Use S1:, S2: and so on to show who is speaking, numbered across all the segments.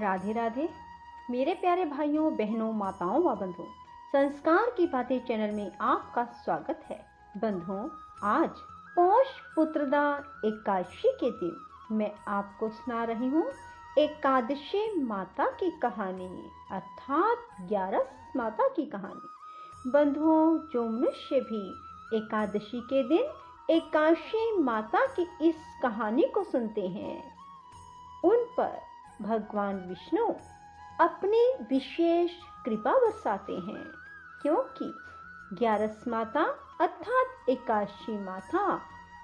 S1: राधे राधे मेरे प्यारे भाइयों बहनों माताओं व बंधुओं, संस्कार की बातें चैनल में आपका स्वागत है। बंधुओं, आज पौष पुत्रदा एकादशी के दिन मैं आपको सुना रही हूँ एकादशी माता की कहानी, अर्थात 11 माता की कहानी। बंधुओं, जो मनुष्य भी एकादशी के दिन एकादशी माता की इस कहानी को सुनते हैं, उन पर भगवान विष्णु अपनी विशेष कृपा बरसाते हैं, क्योंकि 11 माता अर्थात एकादशी माता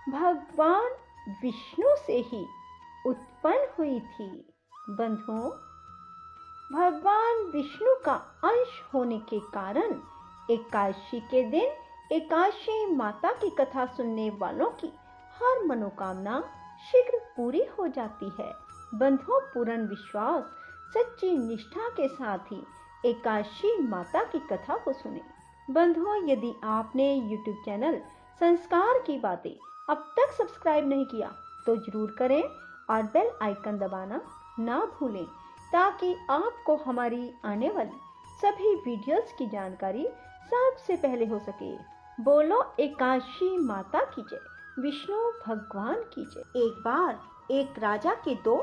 S1: भगवान विष्णु से ही उत्पन्न हुई थी। बंधुओं, भगवान विष्णु का अंश होने के कारण एकादशी के दिन एकादशी माता की कथा सुनने वालों की हर मनोकामना शीघ्र पूरी हो जाती है। बंधुओं, पूर्ण विश्वास सच्ची निष्ठा के साथ ही एकादशी माता की कथा को सुने। बंधुओं, यदि आपने YouTube चैनल संस्कार की बातें अब तक सब्सक्राइब नहीं किया तो जरूर करें और बेल आइकन दबाना ना भूलें, ताकि आपको हमारी आने वाली सभी वीडियोस की जानकारी सबसे पहले हो सके। बोलो एकादशी माता की जय, विष्णु भगवान की जय। एक बार एक राजा के 2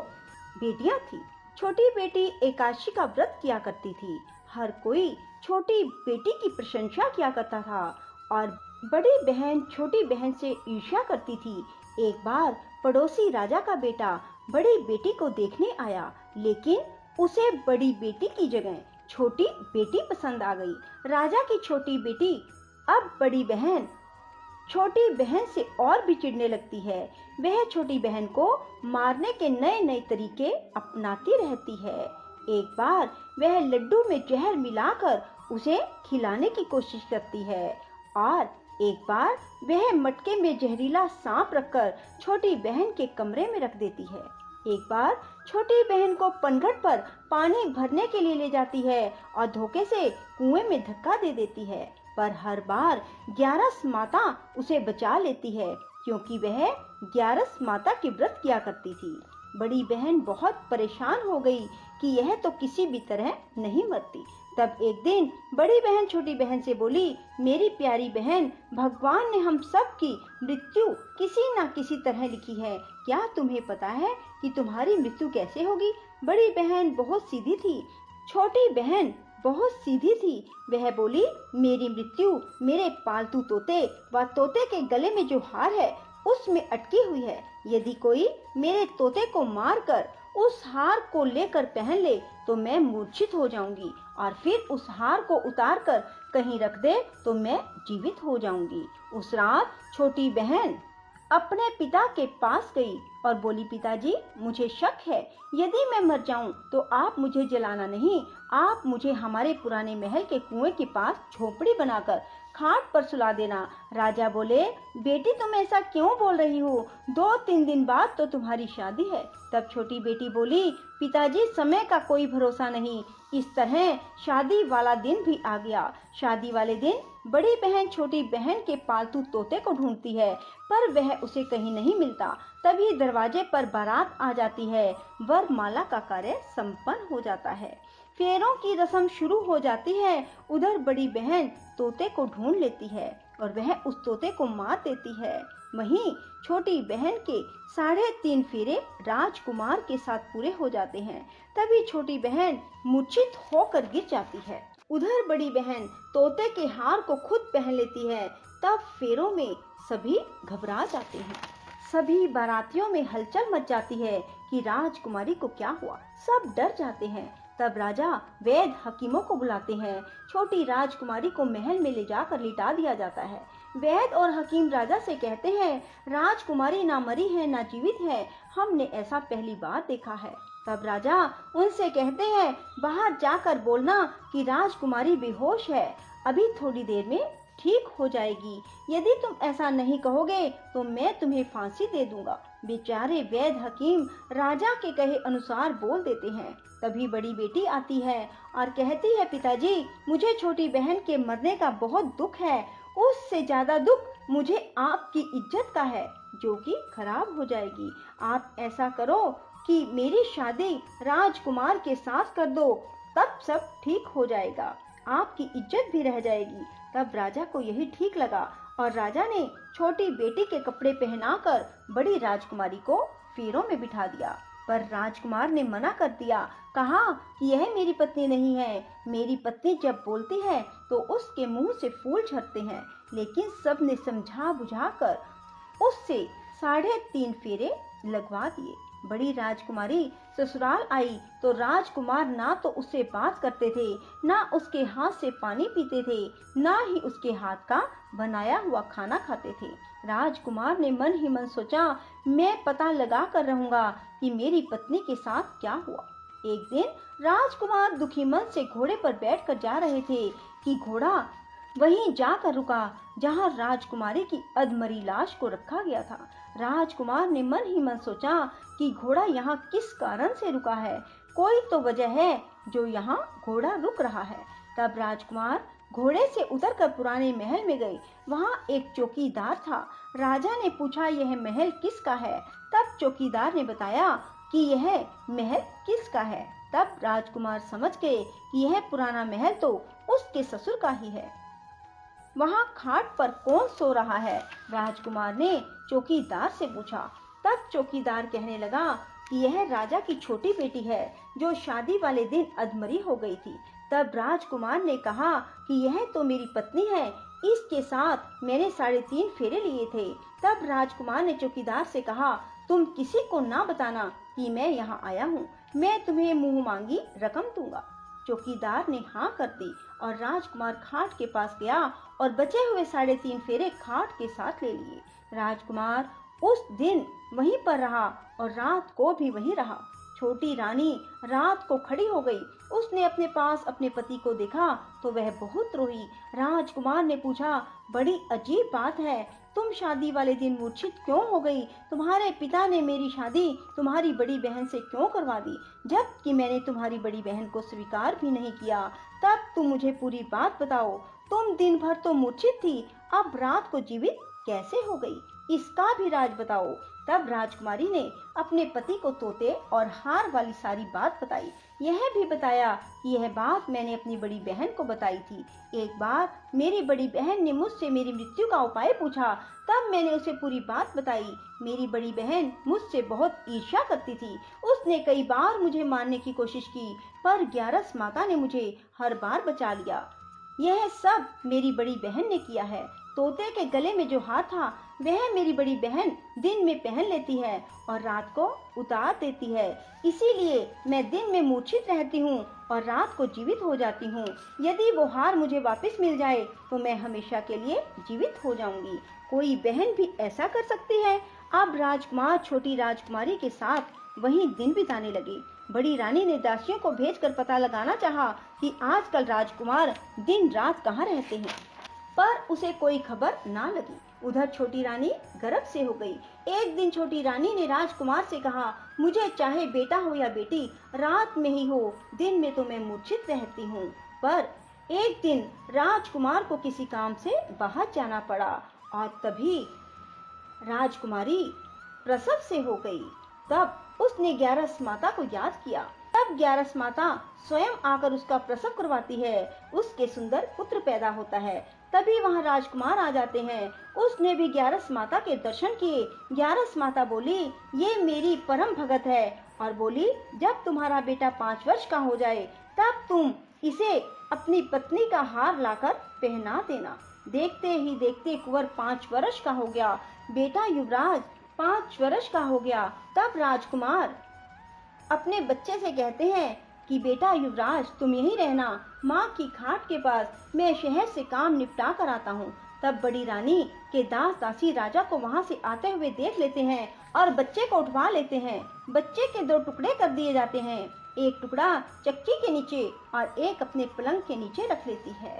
S1: बेटियां थी। छोटी बेटी एकादशी का व्रत किया करती थी। हर कोई छोटी बेटी की प्रशंसा किया करता था और बड़ी बहन छोटी बहन से ईर्ष्या करती थी। एक बार पड़ोसी राजा का बेटा बड़ी बेटी को देखने आया, लेकिन उसे बड़ी बेटी की जगह छोटी बेटी पसंद आ गई। राजा की छोटी बेटी अब बड़ी बहन छोटी बहन से और भी चिढ़ने लगती है। वह छोटी बहन को मारने के नए नए तरीके अपनाती रहती है। एक बार वह लड्डू में जहर मिलाकर उसे खिलाने की कोशिश करती है और एक बार वह मटके में जहरीला सांप रखकर छोटी बहन के कमरे में रख देती है। एक बार छोटी बहन को पनघट पर पानी भरने के लिए ले जाती है और धोखे से कुएं में धक्का दे देती है, पर हर बार 11 माता उसे बचा लेती है, क्योंकि वह 11 माता की व्रत किया करती थी। बड़ी बहन बहुत परेशान हो गई कि यह तो किसी भी तरह नहीं मरती। तब एक दिन बड़ी बहन छोटी बहन से बोली, मेरी प्यारी बहन, भगवान ने हम सब की मृत्यु किसी न किसी तरह लिखी है। क्या तुम्हें पता है कि तुम्हारी मृत्यु कैसे होगी? बड़ी बहन बहुत सीधी थी, छोटी बहन बहुत सीधी थी। वह बोली, मेरी मृत्यु मेरे पालतू तोते व तोते के गले में जो हार है उसमें अटकी हुई है। यदि कोई मेरे तोते को मारकर उस हार को लेकर पहन ले तो मैं मूर्छित हो जाऊंगी, और फिर उस हार को उतार कर कहीं रख दे तो मैं जीवित हो जाऊंगी। उस रात छोटी बहन अपने पिता के पास गई और बोली, पिताजी, मुझे शक है, यदि मैं मर जाऊं तो आप मुझे जलाना नहीं, आप मुझे हमारे पुराने महल के कुएं के पास झोपड़ी बनाकर खाट पर सुला देना। राजा बोले, बेटी, तुम ऐसा क्यों बोल रही हो? 2-3 दिन बाद तो तुम्हारी शादी है। तब छोटी बेटी बोली, पिताजी, समय का कोई भरोसा नहीं। इस तरह शादी वाला दिन भी आ गया। शादी वाले दिन बड़ी बहन छोटी बहन के पालतू तोते को ढूंढती है, पर वह उसे कहीं नहीं मिलता। तभी दरवाजे पर बारात आ जाती है। वरमाला का कार्य संपन्न हो जाता है। फेरों की रस्म शुरू हो जाती है। उधर बड़ी बहन तोते को ढूंढ लेती है और वह उस तोते को मार देती है। वहीं छोटी बहन के 3.5 फेरे राजकुमार के साथ पूरे हो जाते हैं। तभी छोटी बहन मूर्छित होकर गिर जाती है। उधर बड़ी बहन तोते के हार को खुद पहन लेती है। तब फेरों में सभी घबरा जाते हैं। सभी बारातियों में हलचल मच जाती है कि राजकुमारी को क्या हुआ। सब डर जाते हैं। तब राजा वैद्य हकीमों को बुलाते हैं। छोटी राजकुमारी को महल में ले जाकर लिटा दिया जाता है। वैद्य और हकीम राजा से कहते हैं, राजकुमारी ना मरी है ना जीवित है, हमने ऐसा पहली बार देखा है। तब राजा उनसे कहते हैं, बाहर जाकर बोलना कि राजकुमारी बेहोश है, अभी थोड़ी देर में ठीक हो जाएगी। यदि तुम ऐसा नहीं कहोगे तो मैं तुम्हें फांसी दे दूंगा। बेचारे वैद्य हकीम राजा के कहे अनुसार बोल देते हैं। तभी बड़ी बेटी आती है और कहती है, पिताजी, मुझे छोटी बहन के मरने का बहुत दुख है। उससे ज्यादा दुख मुझे आपकी इज्जत का है, जो कि खराब हो जाएगी। आप ऐसा करो, कि मेरी शादी राजकुमार के साथ कर दो, तब सब ठीक हो जाएगा, आपकी इज्जत भी रह जाएगी। तब राजा को यही ठीक लगा और राजा ने छोटी बेटी के कपड़े पहनाकर बड़ी राजकुमारी को फेरों में बिठा दिया। पर राजकुमार ने मना कर दिया, कहा कि यह मेरी पत्नी नहीं है। मेरी पत्नी जब बोलती है तो उसके मुंह से फूल झरते हैं। लेकिन सबने समझा बुझाकर उससे 3.5 फेरे लगवा दिए। बड़ी राजकुमारी ससुराल आई तो राजकुमार ना तो उससे बात करते थे, ना उसके हाथ से पानी पीते थे, ना ही उसके हाथ का बनाया हुआ खाना खाते थे। राजकुमार ने मन ही मन सोचा, मैं पता लगा कर रहूंगा कि मेरी पत्नी के साथ क्या हुआ। एक दिन राजकुमार दुखी मन से घोड़े पर बैठकर जा रहे थे कि घोड़ा वहीं जाकर रुका जहां राजकुमारी की अधमरी लाश को रखा गया था। राजकुमार ने मन ही मन सोचा कि घोड़ा यहाँ किस कारण से रुका है, कोई तो वजह है जो यहाँ घोड़ा रुक रहा है। तब राजकुमार घोड़े से उतरकर पुराने महल में गए। वहाँ एक चौकीदार था। राजा ने पूछा, यह महल किसका है? तब चौकीदार ने बताया कि यह महल किसका है। तब राजकुमार समझ गए कि यह पुराना महल तो उसके ससुर का ही है। वहाँ खाट पर कौन सो रहा है? राजकुमार ने चौकीदार से पूछा। तब चौकीदार कहने लगा कि यह राजा की छोटी बेटी है जो शादी वाले दिन अधमरी हो गई थी। तब राजकुमार ने कहा कि यह तो मेरी पत्नी है, इसके साथ मैंने 3.5 फेरे लिए थे। तब राजकुमार ने चौकीदार से कहा, तुम किसी को ना बताना कि मैं यहाँ आया हूँ, मैं तुम्हें मुंह मांगी रकम दूंगा। चौकीदार ने हाँ कर दी और राजकुमार खाट के पास गया और बचे हुए 3.5 फेरे खाट के साथ ले लिए। राजकुमार उस दिन वहीं पर रहा और रात को भी वहीं रहा। छोटी रानी रात को खड़ी हो गई। उसने अपने पास अपने पति को देखा तो वह बहुत रोई। राजकुमार ने पूछा, बड़ी अजीब बात है, तुम शादी वाले दिन मूर्छित क्यों हो गई? तुम्हारे पिता ने मेरी शादी तुम्हारी बड़ी बहन से क्यों करवा दी, जबकि मैंने तुम्हारी बड़ी बहन को स्वीकार भी नहीं किया। तब तुम मुझे पूरी बात बताओ। तुम दिन भर तो मूर्छित थी, अब रात को जीवित कैसे हो गई, इसका भी राज बताओ। तब राजकुमारी ने अपने पति को तोते और हार वाली सारी बात बताई। यह भी बताया कि यह बात मैंने अपनी बड़ी बहन को बताई थी। एक बार मेरी बड़ी बहन ने मुझसे मेरी मृत्यु का उपाय पूछा, तब मैंने उसे पूरी बात बताई। मेरी बड़ी बहन मुझसे बहुत ईर्ष्या करती थी। उसने कई बार मुझे मारने की कोशिश की, पर ग्यारस माता ने मुझे हर बार बचा लिया। यह सब मेरी बड़ी बहन ने किया है। तोते के गले में जो हार था वह मेरी बड़ी बहन दिन में पहन लेती है और रात को उतार देती है। इसीलिए मैं दिन में मूर्छित रहती हूँ और रात को जीवित हो जाती हूँ। यदि वो हार मुझे वापस मिल जाए तो मैं हमेशा के लिए जीवित हो जाऊंगी। कोई बहन भी ऐसा कर सकती है? अब राजकुमार छोटी राजकुमारी के साथ वहीं दिन बिताने लगे। बड़ी रानी ने दासियों को भेजकर पता लगाना चाहा कि आजकल राजकुमार दिन रात कहाँ रहते हैं, पर उसे कोई खबर ना लगी। उधर छोटी रानी गर्भ से हो गई। एक दिन छोटी रानी ने राजकुमार से कहा, मुझे चाहे बेटा हो या बेटी, रात में ही हो, दिन में तो मैं मूर्छित रहती हूँ। पर एक दिन राजकुमार को किसी काम से बाहर जाना पड़ा और तभी राजकुमारी प्रसव से हो गई। तब उसने ग्यारस माता को याद किया। तब ग्यारस माता स्वयं आकर उसका प्रसव करवाती है। उसके सुंदर पुत्र पैदा होता है। तभी वहां राजकुमार आ जाते हैं। उसने भी ग्यारस माता के दर्शन किए। ग्यारस माता बोली, ये मेरी परम भगत है, और बोली, जब तुम्हारा बेटा 5 वर्ष का हो जाए तब तुम इसे अपनी पत्नी का हार लाकर पहना देना। देखते ही देखते कुंवर 5 वर्ष का हो गया। बेटा युवराज 5 वर्ष का हो गया। तब राजकुमार अपने बच्चे से कहते हैं कि बेटा युवराज, तुम यहीं रहना, माँ की खाट के पास, मैं शहर से काम निपटा कर आता हूँ। तब बड़ी रानी के दास दासी राजा को वहाँ से आते हुए देख लेते हैं और बच्चे को उठवा लेते हैं। बच्चे के 2 टुकड़े कर दिए जाते हैं, एक टुकड़ा चक्की के नीचे और एक अपने पलंग के नीचे रख लेती है।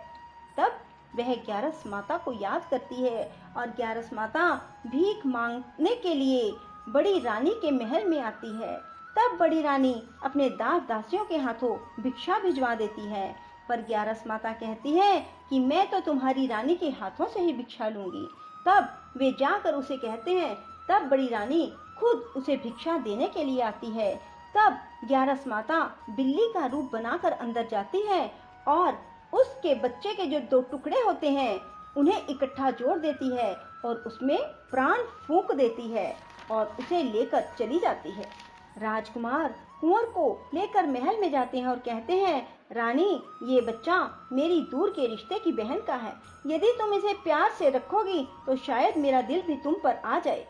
S1: तब वह ग्यारस माता को याद करती है और ग्यारस माता भीख मांगने के लिए बड़ी रानी के महल में आती है। तब बड़ी रानी अपने दास दासियों के हाथों भिक्षा भिजवा देती है, पर ग्यारस माता कहती है कि मैं तो तुम्हारी रानी के हाथों से ही भिक्षा लूंगी। तब वे जाकर उसे कहते हैं। तब बड़ी रानी खुद उसे भिक्षा देने के लिए आती है। तब ग्यारस माता बिल्ली का रूप बनाकर अंदर जाती है और उसके बच्चे के जो 2 टुकड़े होते हैं उन्हें इकट्ठा जोड़ देती है और उसमें प्राण फूंक देती है और उसे लेकर चली जाती है। राजकुमार कुंवर को लेकर महल में जाते हैं और कहते हैं, रानी, ये बच्चा मेरी दूर के रिश्ते की बहन का है। यदि तुम इसे प्यार से रखोगी तो शायद मेरा दिल भी तुम पर आ जाए।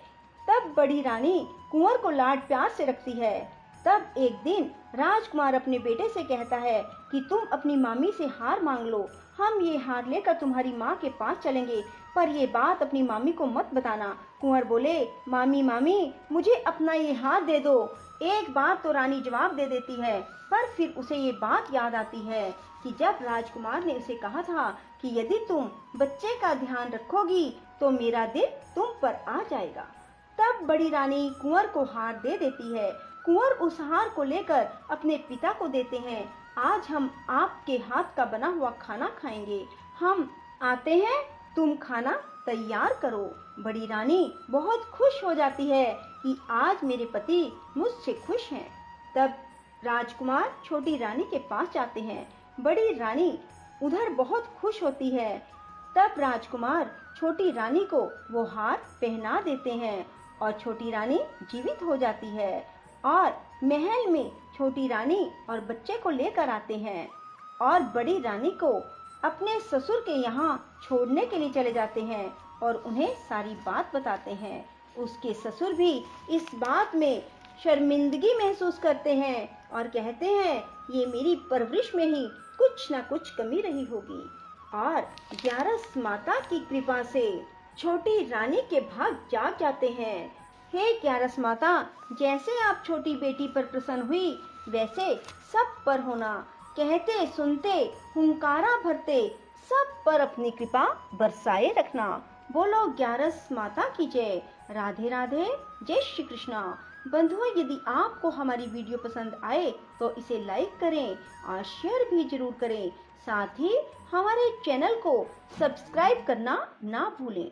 S1: तब बड़ी रानी कुंवर को लाड प्यार से रखती है। तब एक दिन राजकुमार अपने बेटे से कहता है कि तुम अपनी मामी से हार मांग लो, हम ये हार लेकर तुम्हारी माँ के पास चलेंगे, पर ये बात अपनी मामी को मत बताना। कुंवर बोले, मामी मामी, मुझे अपना ये हार दे दो। एक बार तो रानी जवाब दे देती है, पर फिर उसे ये बात याद आती है कि जब राजकुमार ने उसे कहा था कि यदि तुम बच्चे का ध्यान रखोगी तो मेरा दिल तुम पर आ जाएगा। तब बड़ी रानी कुंवर को हार दे देती है। कुंवर उस हार को लेकर अपने पिता को देते हैं। आज हम आपके हाथ का बना हुआ खाना खाएंगे, हम आते हैं, तुम खाना तैयार करो। बड़ी रानी बहुत खुश हो जाती है कि आज मेरे पति मुझसे खुश हैं। तब राजकुमार छोटी रानी के पास जाते हैं। बड़ी रानी उधर बहुत खुश होती है। तब राजकुमार छोटी रानी को वो हार पहना देते हैं और छोटी रानी जीवित हो जाती है और महल में छोटी रानी और बच्चे को लेकर आते हैं और बड़ी रानी को अपने ससुर के यहाँ छोड़ने के लिए चले जाते हैं और उन्हें सारी बात बताते हैं। उसके ससुर भी इस बात में शर्मिंदगी महसूस करते हैं और कहते हैं, ये मेरी परवरिश में ही कुछ ना कुछ कमी रही होगी। और ग्यारस माता की कृपा से छोटी रानी के भाग जाग जाते हैं। हे ग्यारस माता, जैसे आप छोटी बेटी पर प्रसन्न हुई वैसे सब पर होना। कहते सुनते हुंकारा भरते सब पर अपनी कृपा बरसाए रखना। बोलो ग्यारस माता की जय। राधे राधे, जय श्री कृष्णा। बंधुओं, यदि आपको हमारी वीडियो पसंद आए तो इसे लाइक करें और शेयर भी जरूर करें। साथ ही हमारे चैनल को सब्सक्राइब करना ना भूलें।